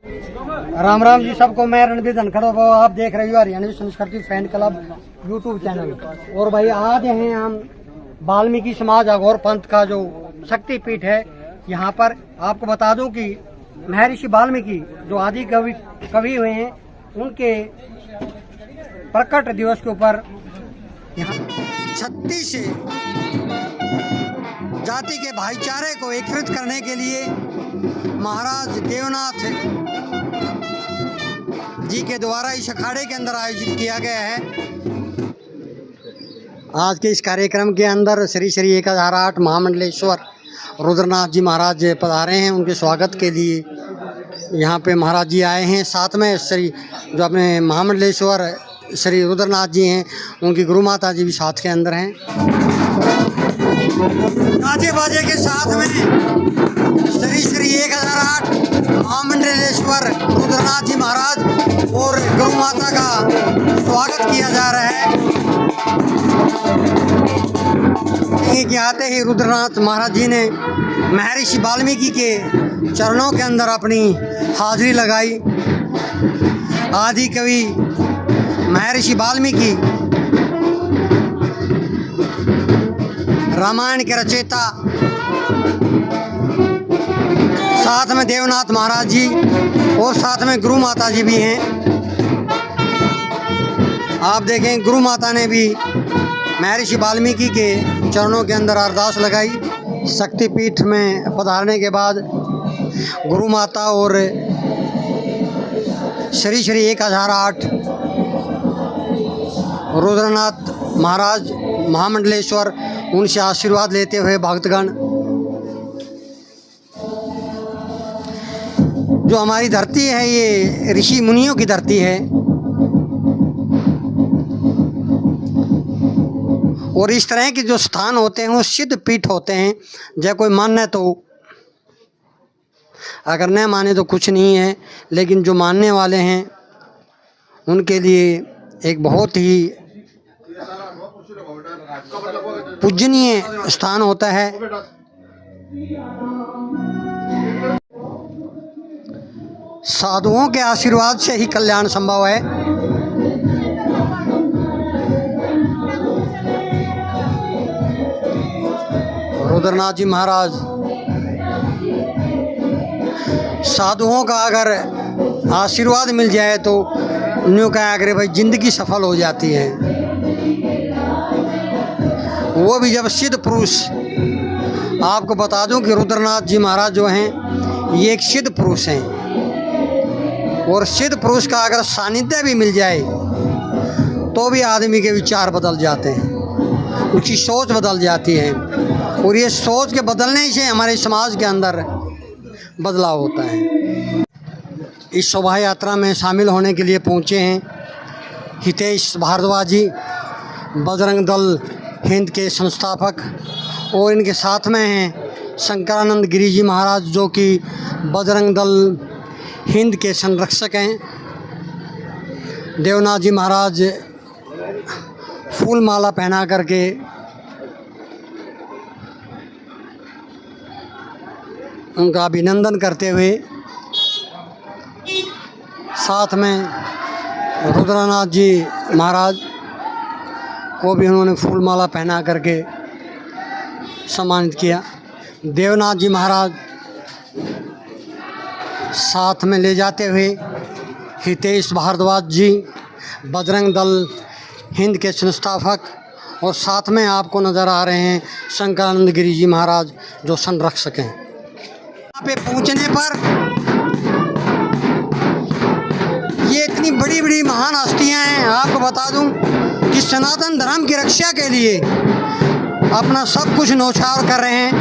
राम राम जी सबको। मैं रणबीर धनखड़, आप देख रहे हो हरियाणवी संस्कृति फैन क्लब यूट्यूब चैनल। और भाई आज हैं हम वाल्मीकि समाज अघोर पंथ का जो शक्तिपीठ है, यहाँ पर आपको बता दूं कि महर्षि वाल्मीकि जो आदि कवि हुए हैं, उनके प्रकट दिवस के ऊपर यहाँ 36 जाति के भाईचारे को एकत्रित करने के लिए महाराज देवनाथ जी के द्वारा इस अखाड़े के अंदर आयोजित किया गया है। आज के इस कार्यक्रम के अंदर श्री श्री 1008 महामंडलेश्वर रुद्रनाथ जी महाराज पधारे हैं। उनके स्वागत के लिए यहाँ पे महाराज जी आए हैं। साथ में श्री जो अपने महामंडलेश्वर श्री रुद्रनाथ जी हैं, उनकी गुरु माता जी भी साथ के अंदर हैं। गाजे बाजे के साथ में श्री श्री 1008 महामंडलेश्वर रुद्रनाथ जी महाराज और गुरु माता का स्वागत किया जा रहा है। कि आते ही रुद्रनाथ महाराज जी ने महर्षि वाल्मीकि के चरणों के अंदर अपनी हाजिरी लगाई। आदि कवि महर्षि वाल्मीकि रामायण के रचयिता, साथ में देवनाथ महाराज जी और साथ में गुरु माता जी भी हैं। आप देखें, गुरु माता ने भी महर्षि वाल्मीकि के चरणों के अंदर अरदास लगाई। शक्तिपीठ में पधारने के बाद गुरु माता और श्री श्री 1008 रुद्रनाथ महाराज महामंडलेश्वर, उनसे आशीर्वाद लेते हुए भक्तगण, जो हमारी धरती है ये ऋषि मुनियों की धरती है और इस तरह के जो स्थान होते हैं वो सिद्ध पीठ होते हैं। जब कोई माने तो, अगर न माने तो कुछ नहीं है, लेकिन जो मानने वाले हैं उनके लिए एक बहुत ही पूजनीय स्थान होता है। साधुओं के आशीर्वाद से ही कल्याण संभव है। रुद्रनाथ जी महाराज साधुओं का अगर आशीर्वाद मिल जाए तो न्यू कहा अगर भाई जिंदगी सफल हो जाती है। वो भी जब सिद्ध पुरुष, आपको बता दूं कि रुद्रनाथ जी महाराज जो हैं ये एक सिद्ध पुरुष हैं और सिद्ध पुरुष का अगर सानिध्य भी मिल जाए तो भी आदमी के विचार बदल जाते हैं, उसकी सोच बदल जाती है और ये सोच के बदलने से हमारे समाज के अंदर बदलाव होता है। इस शोभा यात्रा में शामिल होने के लिए पहुँचे हैं हितेश भारद्वाज जी, बजरंग दल हिंद के संस्थापक, और इनके साथ में हैं शंकरानंद गिरी जी महाराज, जो कि बजरंग दल हिंद के संरक्षक हैं। देवनाथ जी महाराज फूल माला पहना करके उनका अभिनंदन करते हुए, साथ में रुद्रनाथ जी महाराज को भी उन्होंने फूल माला पहना करके सम्मानित किया। देवनाथ जी महाराज साथ में ले जाते हुए हितेश भारद्वाज जी, बजरंग दल हिंद के संस्थापक, और साथ में आपको नज़र आ रहे हैं शंकरानंद गिरी जी महाराज जो संरक्षक हैं। यहाँ पे पहुँचने पर ये इतनी बड़ी बड़ी महान हस्तियाँ हैं। आपको बता दूं कि सनातन धर्म की रक्षा के लिए अपना सब कुछ न्यौछावर कर रहे हैं।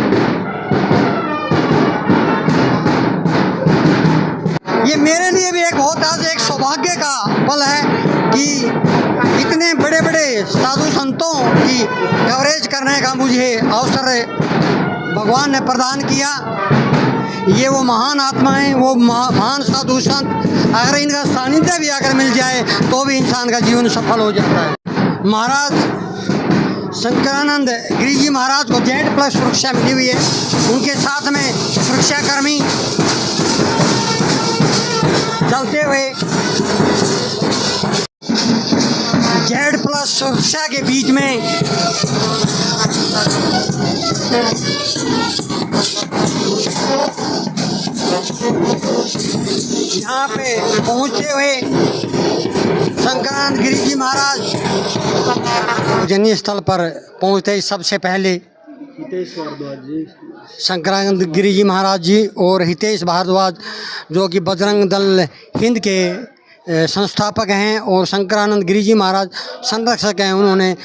ये मेरे लिए भी एक बहुत आज एक सौभाग्य का पल है कि इतने बड़े बड़े साधु संतों की कवरेज करने का मुझे अवसर भगवान ने प्रदान किया। ये वो महान आत्माएं, वो महान साधु संत, अगर इनका सानिध्य भी अगर मिल जाए तो भी इंसान का जीवन सफल हो जाता है। महाराज शंकरानंद गिरी जी महाराज को Z+ सुरक्षा मिली हुई है। उनके साथ में सुरक्षाकर्मी डालते हुए Z+ सुरक्षा के बीच में यहाँ पे पहुँचते हुए शंकरानंद गिरी जी महाराज पूजनीय स्थल पर पहुँचते ही सबसे पहले शंकरानंद गिरी जी महाराज जी और हितेश भारद्वाज जो कि बजरंग दल हिंद के संस्थापक हैं और शंकरानंद गिरी जी महाराज संरक्षक हैं, उन्होंने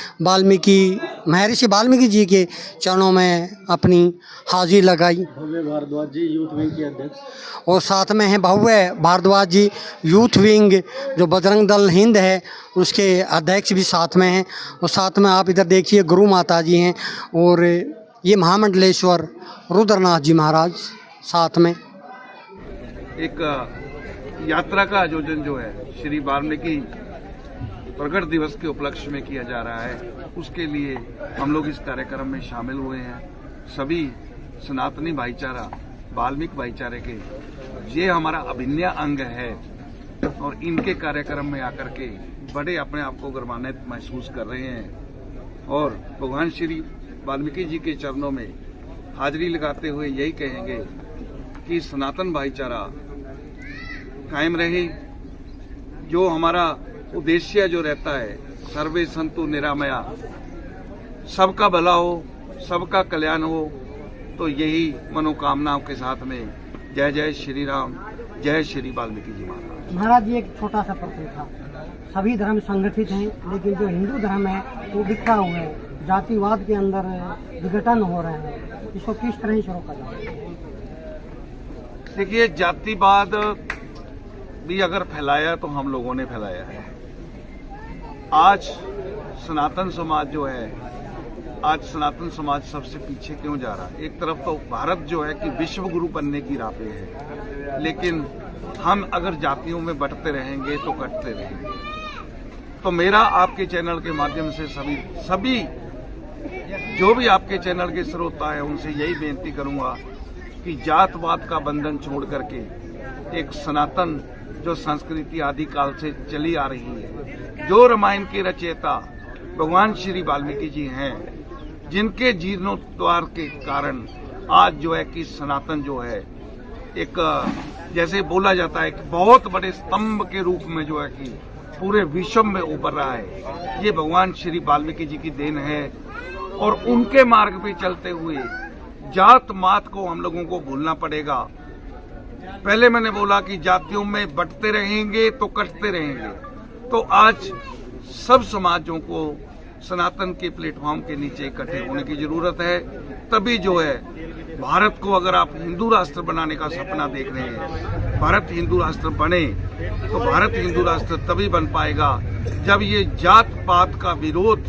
महर्षि वाल्मीकि जी के चरणों में अपनी हाजिरी लगाई। भव्य भारद्वाज जी यूथ विंग के अध्यक्ष और साथ में हैं भव्य भारद्वाज जी यूथ विंग जो बजरंग दल हिंद है उसके अध्यक्ष भी साथ में हैं। और साथ में आप इधर देखिए गुरु माता जी हैं और ये महामंडलेश्वर रुद्रनाथ जी महाराज साथ में। एक यात्रा का आयोजन जो है श्री वाल्मीकि प्रकट दिवस के उपलक्ष्य में किया जा रहा है, उसके लिए हम लोग इस कार्यक्रम में शामिल हुए हैं। सभी सनातनी भाईचारा वाल्मीकि भाईचारे के ये हमारा अभिन्न अंग है और इनके कार्यक्रम में आकर के बड़े अपने आप को गौरवान्वित महसूस कर रहे हैं और भगवान श्री वाल्मीकि जी के चरणों में हाजिरी लगाते हुए यही कहेंगे कि सनातन भाईचारा कायम रहे। जो हमारा उद्देश्य जो रहता है सर्वे संतु निरामया, सबका भला हो, सबका कल्याण हो, तो यही मनोकामनाओं के साथ में जय जय श्री राम, जय श्री वाल्मीकि जी महाराज। महाराज जी एक छोटा सा प्रश्न था, सभी धर्म संगठित हैं लेकिन जो हिंदू धर्म है वो बिखरा हुआ है, जातिवाद के अंदर विघटन हो रहे हैं, इसको किस तरह से रोका जाए? देखिए, जातिवाद भी अगर फैलाया तो हम लोगों ने फैलाया है। आज सनातन समाज जो है, आज सनातन समाज सबसे पीछे क्यों जा रहा है? एक तरफ तो भारत जो है कि विश्व गुरु बनने की राह पे है, लेकिन हम अगर जातियों में बंटते रहेंगे तो कटते रहेंगे। तो मेरा आपके चैनल के माध्यम से सभी जो भी आपके चैनल के श्रोता है उनसे यही बेनती करूंगा कि जातवाद का बंधन छोड़ करके एक सनातन जो संस्कृति आदि काल से चली आ रही है, जो रामायण के रचयिता भगवान श्री वाल्मीकि जी हैं, जिनके जीर्णोद्धार के कारण आज जो है कि सनातन जो है एक जैसे बोला जाता है कि बहुत बड़े स्तंभ के रूप में जो है कि पूरे विश्व में उभर रहा है। ये भगवान श्री वाल्मीकि जी की देन है और उनके मार्ग पे चलते हुए जात मात को हम लोगों को भूलना पड़ेगा। पहले मैंने बोला कि जातियों में बंटते रहेंगे तो कटते रहेंगे, तो आज सब समाजों को सनातन के प्लेटफॉर्म के नीचे इकट्ठे होने की जरूरत है। तभी जो है भारत को, अगर आप हिंदू राष्ट्र बनाने का सपना देख रहे हैं, भारत हिंदू राष्ट्र बने तो भारत हिंदू राष्ट्र तभी बन पाएगा जब ये जात पात का विरोध,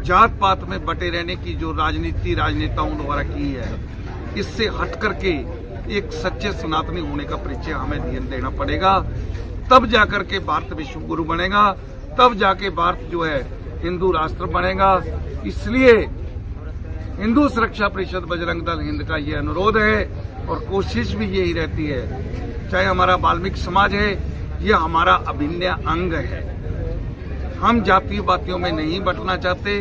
जात पात में बटे रहने की जो राजनेताओं द्वारा की है, इससे हट करके एक सच्चे सनातनी होने का परिचय हमें ध्यान देना पड़ेगा। तब जाकर के भारत विश्व गुरु बनेगा, तब जाके भारत जो है हिंदू राष्ट्र बनेगा। इसलिए हिंदू सुरक्षा परिषद बजरंग दल हिंद का ये अनुरोध है और कोशिश भी यही रहती है, चाहे हमारा वाल्मीकि समाज है, ये हमारा अभिन्न अंग है। हम जातियों में नहीं बंटना चाहते।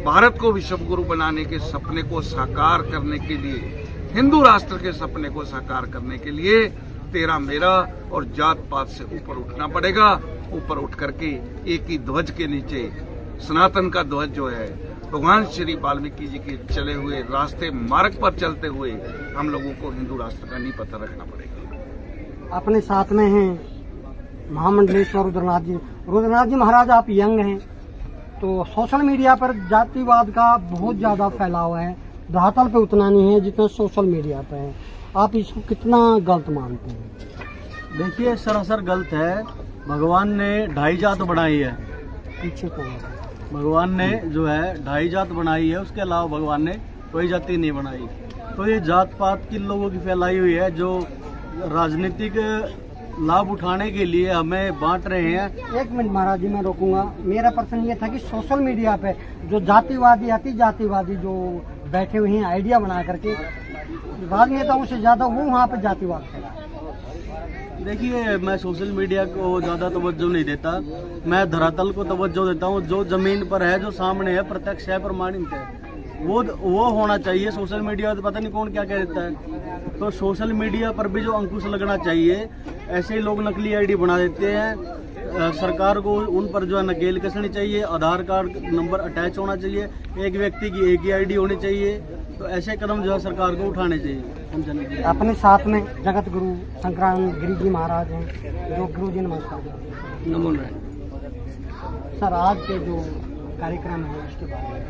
भारत को विश्व गुरु बनाने के सपने को साकार करने के लिए, हिंदू राष्ट्र के सपने को साकार करने के लिए तेरा मेरा और जात पात से ऊपर उठना पड़ेगा। ऊपर उठ करके एक ही ध्वज के नीचे, सनातन का ध्वज जो है भगवान श्री वाल्मीकि जी के चले हुए रास्ते मार्ग पर चलते हुए हम लोगों को हिंदू राष्ट्र का नींव पत्थर रखना पड़ेगा। अपने साथ में हैं महामंडलेश्वर रुद्रनाथ जी। रुद्रनाथ जी महाराज, आप यंग हैं तो सोशल मीडिया पर जातिवाद का बहुत ज्यादा फैलाव है, धरातल पे उतना नहीं है जितना सोशल मीडिया पे है। आप इसको कितना गलत मानते हैं? देखिए, सरासर गलत है। भगवान ने 2.5 जात बनाई है। पीछे कौन है? भगवान ने जो है 2.5 जात बनाई है, उसके अलावा भगवान ने कोई जाति नहीं बनाई। तो ये जात पात किन लोगों की फैलाई हुई है जो राजनीतिक लाभ उठाने के लिए हमें बांट रहे हैं। एक मिनट महाराज जी, मैं रोकूंगा। मेरा प्रश्न ये था कि सोशल मीडिया पे जो जातिवादी, अति जातिवादी जो बैठे हुए हैं आइडिया बना करके, राजनेताओं से ज्यादा वो वहाँ पे जातिवाद फैला। देखिए, मैं सोशल मीडिया को ज़्यादा तवज्जो नहीं देता। मैं धरातल को तवज्जो देता हूँ। जो ज़मीन पर है, जो सामने है, प्रत्यक्ष है, प्रमाणित है, वो होना चाहिए। सोशल मीडिया तो पता नहीं कौन क्या कह देता है। तो सोशल मीडिया पर भी जो अंकुश लगना चाहिए, ऐसे ही लोग नकली आईडी बना देते हैं। सरकार को उन पर जो है नकेल कसनी चाहिए। आधार कार्ड नंबर अटैच होना चाहिए। एक व्यक्ति की एक ही आईडी होनी चाहिए। तो ऐसे कदम जो है सरकार को उठाने चाहिए। अपने साथ में जगत गुरु संक्रांत गिरी जी महाराज हैं, जो गुरु जी नमस्कार। नमो नारायण। सर, आज के जो कार्यक्रम है उसके बारे में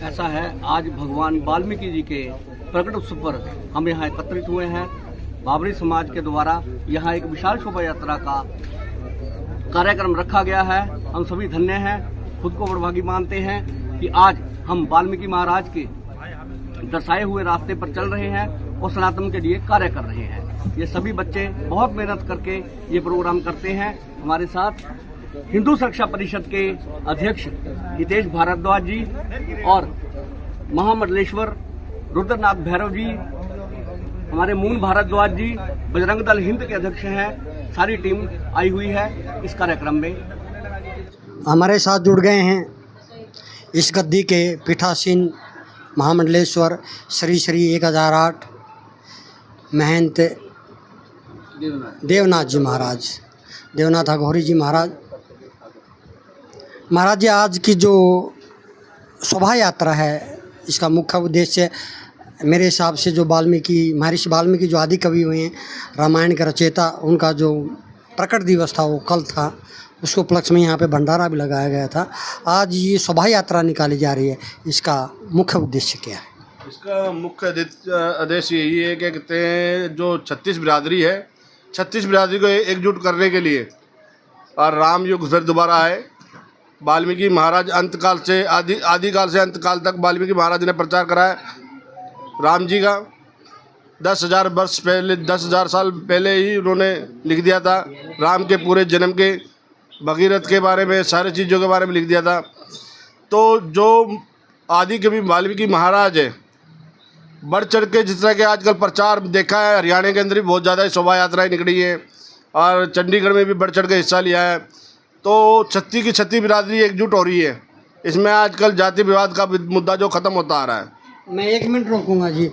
ऐसा है, आज भगवान वाल्मीकि जी के प्रकट उत्सव पर हम यहाँ एकत्रित हुए हैं। बाबरी समाज के द्वारा यहाँ एक विशाल शोभा यात्रा का कार्यक्रम रखा गया है। हम सभी धन्य हैं, खुद को बड़भागी मानते हैं कि आज हम वाल्मीकि महाराज के दर्शाए हुए रास्ते पर चल रहे हैं और सनातन के लिए कार्य कर रहे हैं। ये सभी बच्चे बहुत मेहनत करके ये प्रोग्राम करते हैं। हमारे साथ हिंदू सुरक्षा परिषद के अध्यक्ष हितेश भारद्वाज जी और महामंडलेश्वर रुद्रनाथ भैरव जी, हमारे मून भारद्वाज जी, बजरंग दल हिंद के अध्यक्ष हैं। सारी टीम आई हुई है इस कार्यक्रम में। हमारे साथ जुड़ गए हैं इस गद्दी के पीठासीन महामंडलेश्वर श्री श्री 1008 महंत देवनाथ जी महाराज, देवनाथ अघोरी जी महाराज। महाराज जी, आज की जो शोभा यात्रा है, इसका मुख्य उद्देश्य मेरे हिसाब से जो महर्षि वाल्मीकि जो आदि कवि हुए हैं, रामायण के रचयिता, उनका जो प्रकट दिवस था वो कल था। उसके उपलक्ष्य में यहाँ पे भंडारा भी लगाया गया था। आज ये शोभा यात्रा निकाली जा रही है, इसका मुख्य उद्देश्य क्या है? इसका मुख्य उद्देश्य यही है कि कहते हैं जो 36 बिरादरी है, 36 बिरादरी को एकजुट करने के लिए और राम युग फिर दोबारा आए। वाल्मीकि महाराज अंतकाल से आदिकाल से अंतकाल तक वाल्मीकि महाराज ने प्रचार कराया राम जी का। 10,000 वर्ष पहले, 10,000 साल पहले ही उन्होंने लिख दिया था राम के पूरे जन्म के, भगीरथ के बारे में, सारी चीज़ों के बारे में लिख दिया था। तो जो आदि कवि वाल्मीकि महाराज है, बढ़ चढ़ के जिस तरह के आजकल प्रचार देखा है, हरियाणा के अंदर भी बहुत ज़्यादा शोभा यात्राएँ निकली है और चंडीगढ़ में भी बढ़ चढ़ के हिस्सा लिया है। तो 36 की 36 बिरादरी एकजुट हो रही है। इसमें आजकल जाति विवाद का मुद्दा जो ख़त्म होता आ रहा है। मैं 1 मिनट रोकूंगा जी।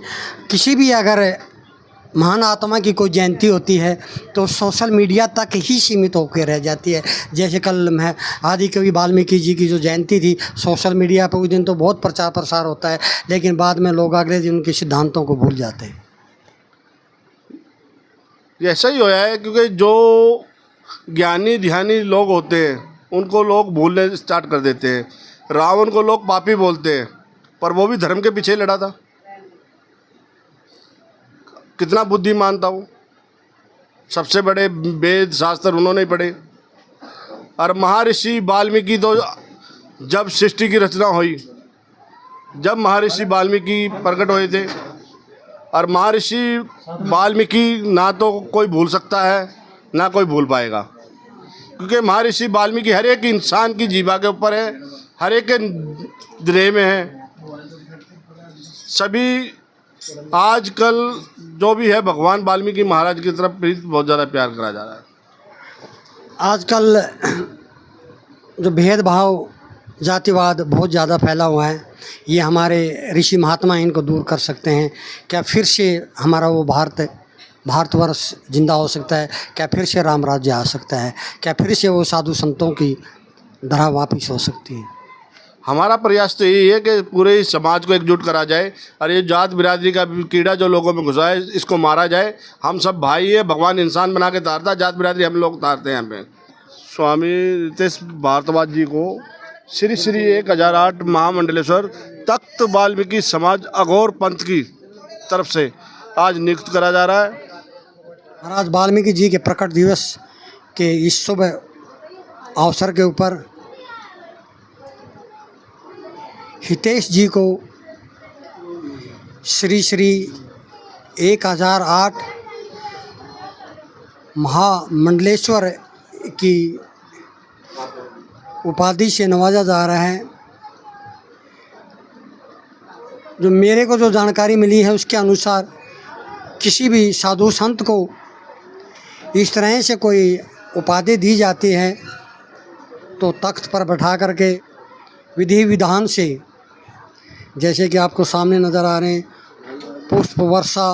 किसी भी अगर महान आत्मा की कोई जयंती होती है तो सोशल मीडिया तक ही सीमित होकर रह जाती है। जैसे कल आदि कवि वाल्मीकि जी की जो जयंती थी, सोशल मीडिया पर उस दिन तो बहुत प्रचार प्रसार होता है, लेकिन बाद में लोग अगले दिन उनके सिद्धांतों को भूल जाते हैं। ऐसा ही होया है, क्योंकि जो ज्ञानी ध्यानी लोग होते हैं उनको लोग भूलने स्टार्ट कर देते हैं। रावण को लोग पापी बोलते हैं, पर वो भी धर्म के पीछे लड़ा था। कितना बुद्धिमान था वो। सबसे बड़े वेद शास्त्र उन्होंने ही पढ़े। और महर्षि वाल्मीकि तो जब सृष्टि की रचना हुई, जब महर्षि वाल्मीकि प्रकट हुए थे, और महर्षि वाल्मीकि ना तो कोई भूल सकता है ना कोई भूल पाएगा, क्योंकि महर्षि वाल्मीकि हर एक इंसान की जीवा के ऊपर है, हर एक के हृदय में है। सभी आजकल जो भी है भगवान वाल्मीकि महाराज की तरफ बहुत ज़्यादा प्यार करा जा रहा है। आजकल जो भेदभाव, जातिवाद बहुत ज़्यादा फैला हुआ है, ये हमारे ऋषि महात्मा इनको दूर कर सकते हैं क्या? फिर से हमारा वो भारतवर्ष जिंदा हो सकता है क्या? फिर से राम राज्य आ सकता है क्या? फिर से वो साधु संतों की धरा वापिस हो सकती है? हमारा प्रयास तो यही है कि पूरे समाज को एकजुट करा जाए और ये जात बिरादरी का कीड़ा जो लोगों में घुसा है इसको मारा जाए। हम सब भाई है, भगवान इंसान बना के तारता है, जात बिरादरी हम लोग तारते हैं। यहाँ पे स्वामी हितेश भारद्वाज जी को श्री श्री 1008 महामंडलेश्वर तख्त वाल्मीकि समाज अघोर पंथ की तरफ से आज नियुक्त करा जा रहा है। महाराज वाल्मीकि जी के प्रकट दिवस के इस शुभ अवसर के ऊपर हितेश जी को श्री श्री 1008 महामंडलेश्वर की उपाधि से नवाजा जा रहा है। जो मेरे को जो जानकारी मिली है उसके अनुसार किसी भी साधु संत को इस तरह से कोई उपाधि दी जाती है तो तख्त पर बैठा करके विधि विधान से, जैसे कि आपको सामने नज़र आ रहे हैं, पुष्प वर्षा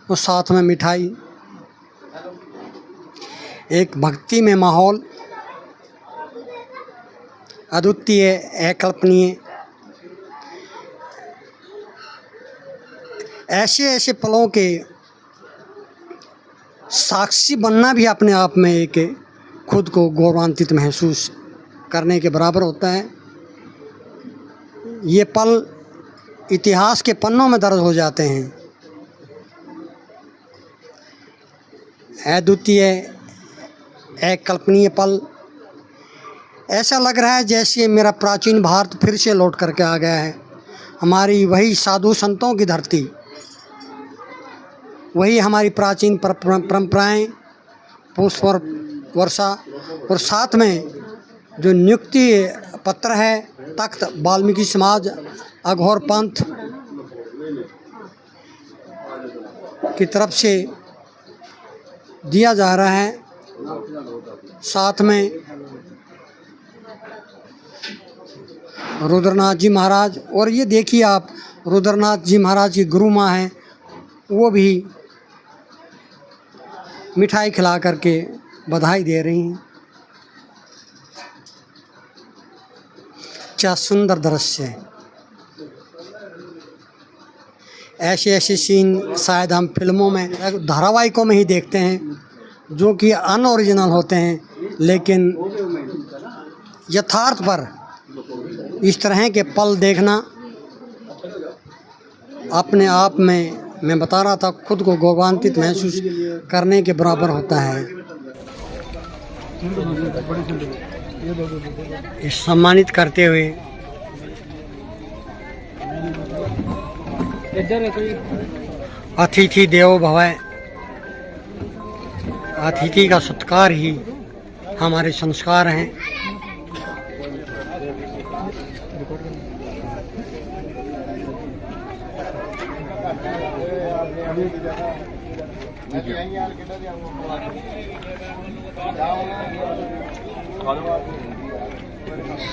और साथ में मिठाई, एक भक्ति में माहौल, अद्वितीय, अकल्पनीय। ऐसे ऐसे पलों के साक्षी बनना भी अपने आप में एक खुद को गौरवान्वित महसूस करने के बराबर होता है। ये पल इतिहास के पन्नों में दर्ज हो जाते हैं। अद्वितीय, अकल्पनीय पल। ऐसा लग रहा है जैसे मेरा प्राचीन भारत फिर से लौट करके आ गया है। हमारी वही साधु संतों की धरती, वही हमारी प्राचीन परंपराएं, पुष्प वर्षा, और साथ में जो नियुक्ति पत्र है तख्त वाल्मीकि समाज अघोर पंथ की तरफ से दिया जा रहा है। साथ में रुद्रनाथ जी महाराज, और ये देखिए आप, रुद्रनाथ जी महाराज की गुरु माँ हैं, वो भी मिठाई खिला करके बधाई दे रही हैं। क्या सुंदर दृश्य है। ऐसे ऐसे सीन शायद हम फिल्मों में, धारावाहिकों में ही देखते हैं, जो कि अनओरिजिनल होते हैं, लेकिन यथार्थ पर इस तरह के पल देखना अपने आप में, मैं बता रहा था, खुद को गौरवान्वित महसूस करने के बराबर होता है। इस सम्मानित करते हुए अतिथि देवो भव, अतिथि का सत्कार ही हमारे संस्कार हैं।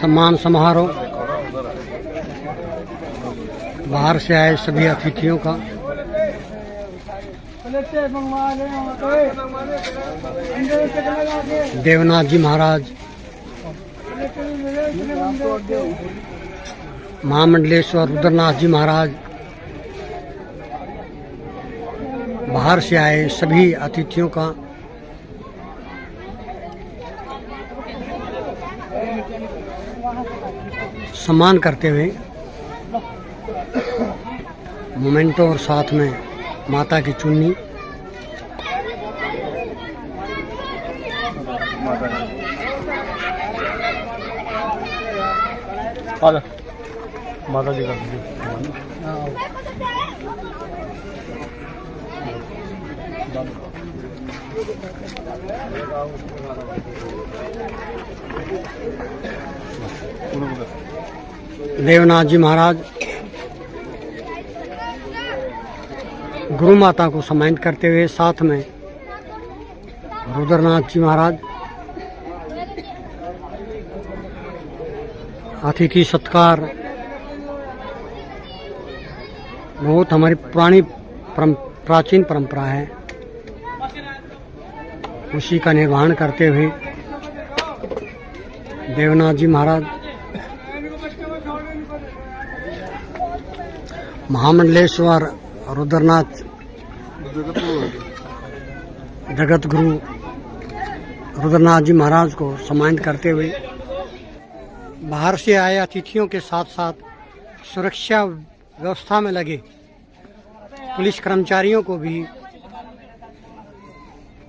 सम्मान समारोह, बाहर से आए सभी अतिथियों का। देवनाथ जी महाराज, महामंडलेश्वर रुद्रनाथ जी महाराज, बाहर से आए सभी अतिथियों का सम्मान करते हुए मोमेंटो और साथ में माता की चुन्नी। माता जी का देवनाथ जी महाराज गुरु माता को सम्मानित करते हुए, साथ में रुद्रनाथ जी महाराज अतिथि सत्कार। बहुत हमारी पुरानी प्राचीन परंपरा है, उसी का निर्वहन करते हुए देवनाथ जी महाराज, महामंडलेश्वर रुद्रनाथ जगत गुरु रुद्रनाथ जी महाराज को सम्मानित करते हुए बाहर से आए अतिथियों के साथ साथ सुरक्षा व्यवस्था में लगे पुलिस कर्मचारियों को भी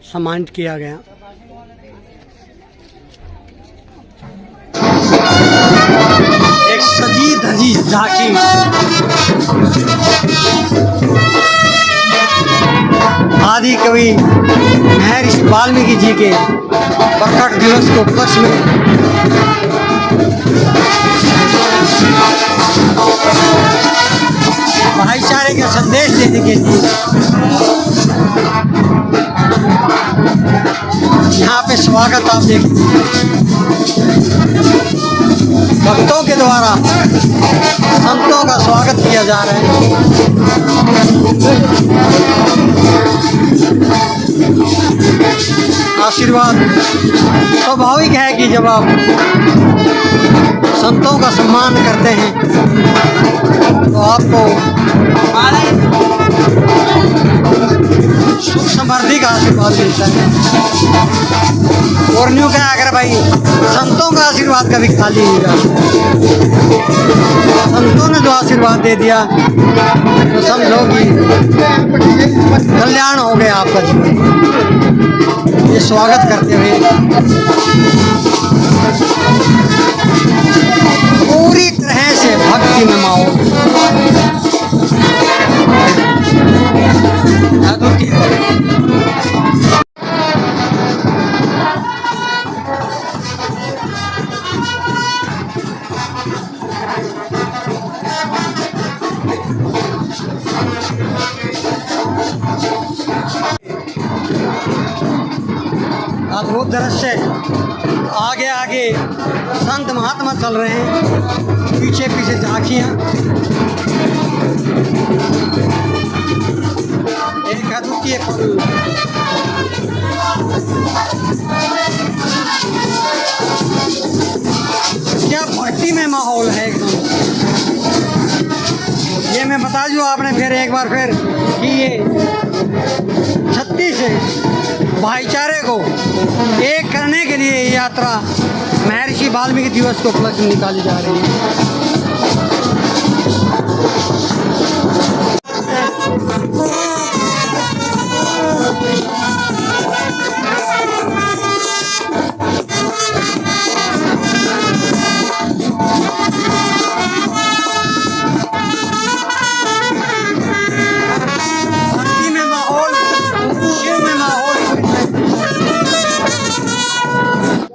सम्मानित किया गया। एक सजी धजी झांकी आदि कवि महर्षि वाल्मीकि जी के प्रकट दिवस को उपलक्ष्य में भाईचारे का संदेश देने के लिए यहाँ पे स्वागत आप देख भक्तों के द्वारा संतों का स्वागत किया जा रहा है। आशीर्वाद स्वाभाविक है कि जब आप संतों का सम्मान करते हैं तो आपको सुख समृद्धि का आशीर्वाद मिलता है। और न्यू क्या अगर भाई संतों का आशीर्वाद कभी खाली नहीं जाता। संतों ने जो आशीर्वाद दे दिया तो समझो कि कल्याण हो गया आपका जीवन। ये स्वागत करते हुए पूरी तरह से भक्ति में माहौल अद्भुत दृश्य। आगे आगे संत महात्मा चल रहे हैं, पीछे पीछे झांकियाँ। एक अद्वितीय पल। क्या भट्टी में माहौल है एकदम। ये मैं बता दूँ आपने फिर एक बार फिर कि ये 36 भाईचारे को एक करने के लिए ये यात्रा महर्षि वाल्मीकि दिवस को उपलक्ष्य में निकाली जा रही है।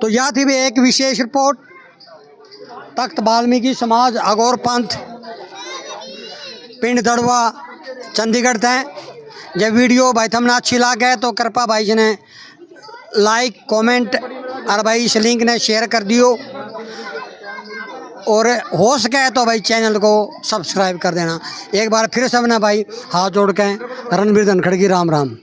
तो यह थी भी एक विशेष रिपोर्ट तख्त वाल्मीकि समाज अघोर पंथ पिंड दड़वा चंडीगढ़ तय। जब वीडियो भाई थमने अच्छी लगे तो कृपा भाई जी ने लाइक कमेंट और भाई इस लिंक ने शेयर कर दियो और हो सके तो भाई चैनल को सब्सक्राइब कर देना। एक बार फिर सब ने भाई हाथ जोड़ के रणबीर धनखड़ की राम राम।